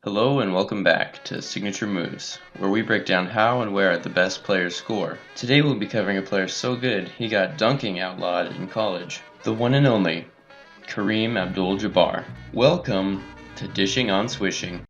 Hello and welcome back to Signature Moves, where we break down how and where the best players score. Today we'll be covering a player so good he got dunking outlawed in college. The one and only Kareem Abdul-Jabbar. Welcome to Dishing on Swishing.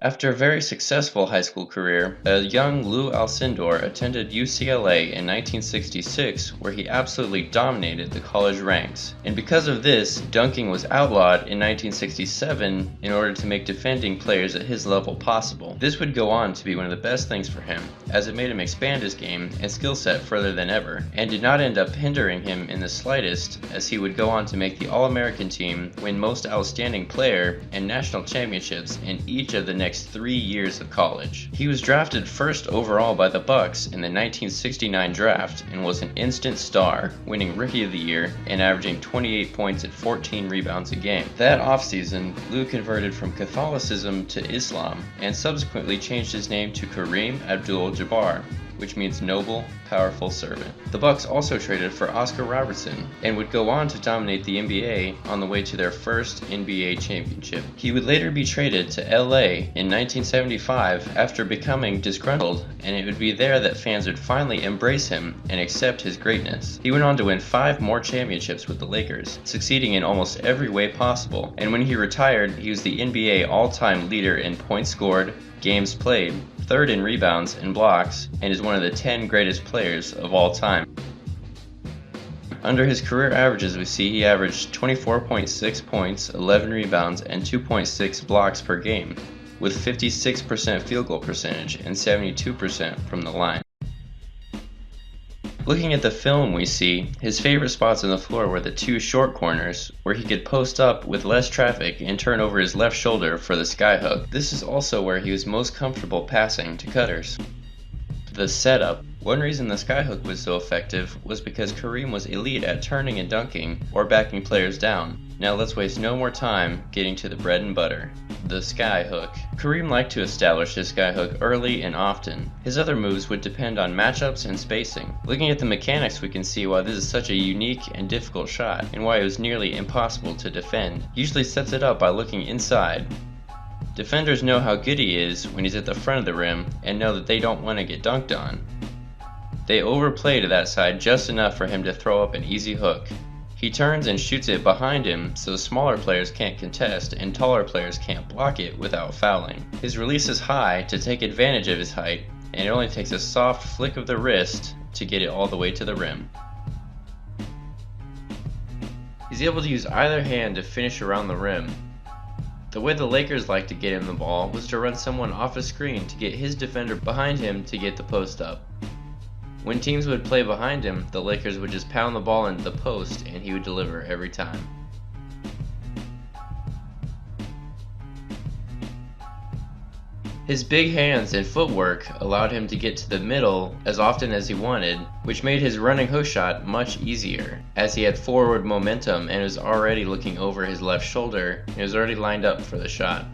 After a very successful high school career, a young Lou Alcindor attended UCLA in 1966, where he absolutely dominated the college ranks. And because of this, dunking was outlawed in 1967 in order to make defending players at his level possible. This would go on to be one of the best things for him, as it made him expand his game and skill set further than ever, and did not end up hindering him in the slightest, as he would go on to make the All-American team, win Most Outstanding Player, and national championships in each of the next 3 years of college. He was drafted first overall by the Bucks in the 1969 draft and was an instant star, winning Rookie of the Year and averaging 28 points and 14 rebounds a game. That offseason, Lou converted from Catholicism to Islam and subsequently changed his name to Kareem Abdul-Jabbar, which means noble, powerful servant. The Bucks also traded for Oscar Robertson and would go on to dominate the NBA on the way to their first NBA championship. He would later be traded to LA in 1975 after becoming disgruntled, and it would be there that fans would finally embrace him and accept his greatness. He went on to win 5 more championships with the Lakers, succeeding in almost every way possible, and when he retired, he was the NBA all-time leader in points scored, games played, third in rebounds and blocks, and is one of the 10 greatest players of all time. Under his career averages, we see he averaged 24.6 points, 11 rebounds, and 2.6 blocks per game, with 56% field goal percentage and 72% from the line. Looking at the film, we see his favorite spots on the floor were the 2 short corners, where he could post up with less traffic and turn over his left shoulder for the skyhook. This is also where he was most comfortable passing to cutters. The setup. One reason the skyhook was so effective was because Kareem was elite at turning and dunking or backing players down. Now let's waste no more time getting to the bread and butter, the skyhook. Kareem liked to establish his skyhook early and often. His other moves would depend on matchups and spacing. Looking at the mechanics, we can see why this is such a unique and difficult shot, and why it was nearly impossible to defend. He usually sets it up by looking inside. Defenders know how good he is when he's at the front of the rim and know that they don't want to get dunked on. They overplay to that side just enough for him to throw up an easy hook. He turns and shoots it behind him so smaller players can't contest and taller players can't block it without fouling. His release is high to take advantage of his height, and it only takes a soft flick of the wrist to get it all the way to the rim. He's able to use either hand to finish around the rim. The way the Lakers liked to get him the ball was to run someone off a screen to get his defender behind him to get the post up. When teams would play behind him, the Lakers would just pound the ball into the post and he would deliver every time. His big hands and footwork allowed him to get to the middle as often as he wanted, which made his running hook shot much easier, as he had forward momentum and was already looking over his left shoulder and was already lined up for the shot.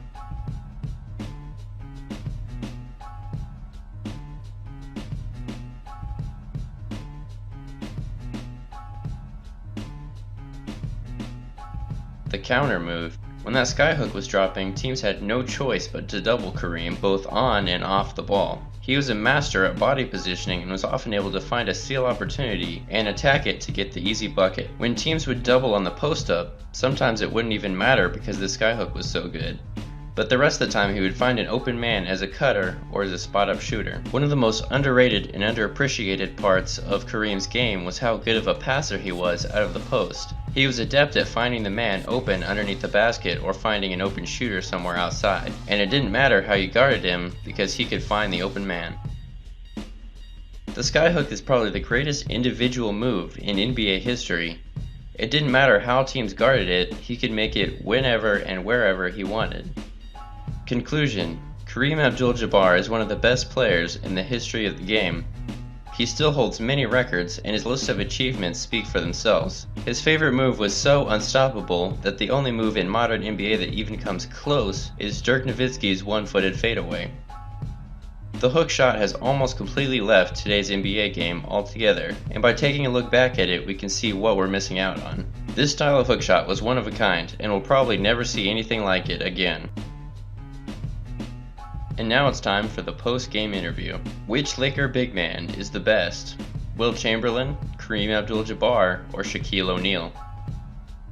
The counter move. When that skyhook was dropping, teams had no choice but to double Kareem both on and off the ball. He was a master at body positioning and was often able to find a steal opportunity and attack it to get the easy bucket. When teams would double on the post-up, sometimes it wouldn't even matter because the skyhook was so good. But the rest of the time he would find an open man as a cutter or as a spot-up shooter. One of the most underrated and underappreciated parts of Kareem's game was how good of a passer he was out of the post. He was adept at finding the man open underneath the basket or finding an open shooter somewhere outside, and it didn't matter how you guarded him because he could find the open man. The skyhook is probably the greatest individual move in NBA history. It didn't matter how teams guarded it, he could make it whenever and wherever he wanted. Conclusion: Kareem Abdul-Jabbar is one of the best players in the history of the game. he still holds many records and his list of achievements speak for themselves. His favorite move was so unstoppable that the only move in modern NBA that even comes close is Dirk Nowitzki's one-footed fadeaway. The hook shot has almost completely left today's NBA game altogether, and by taking a look back at it we can see what we're missing out on. This style of hook shot was one of a kind, and we'll probably never see anything like it again. And now it's time for the post-game interview. Which Laker big man is the best? Wilt Chamberlain, Kareem Abdul-Jabbar, or Shaquille O'Neal?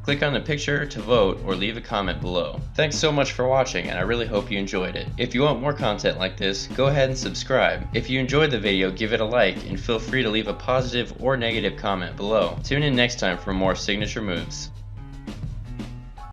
Click on the picture to vote or leave a comment below. Thanks so much for watching, and I really hope you enjoyed it. If you want more content like this, go ahead and subscribe. If you enjoyed the video, give it a like and feel free to leave a positive or negative comment below. Tune in next time for more signature moves.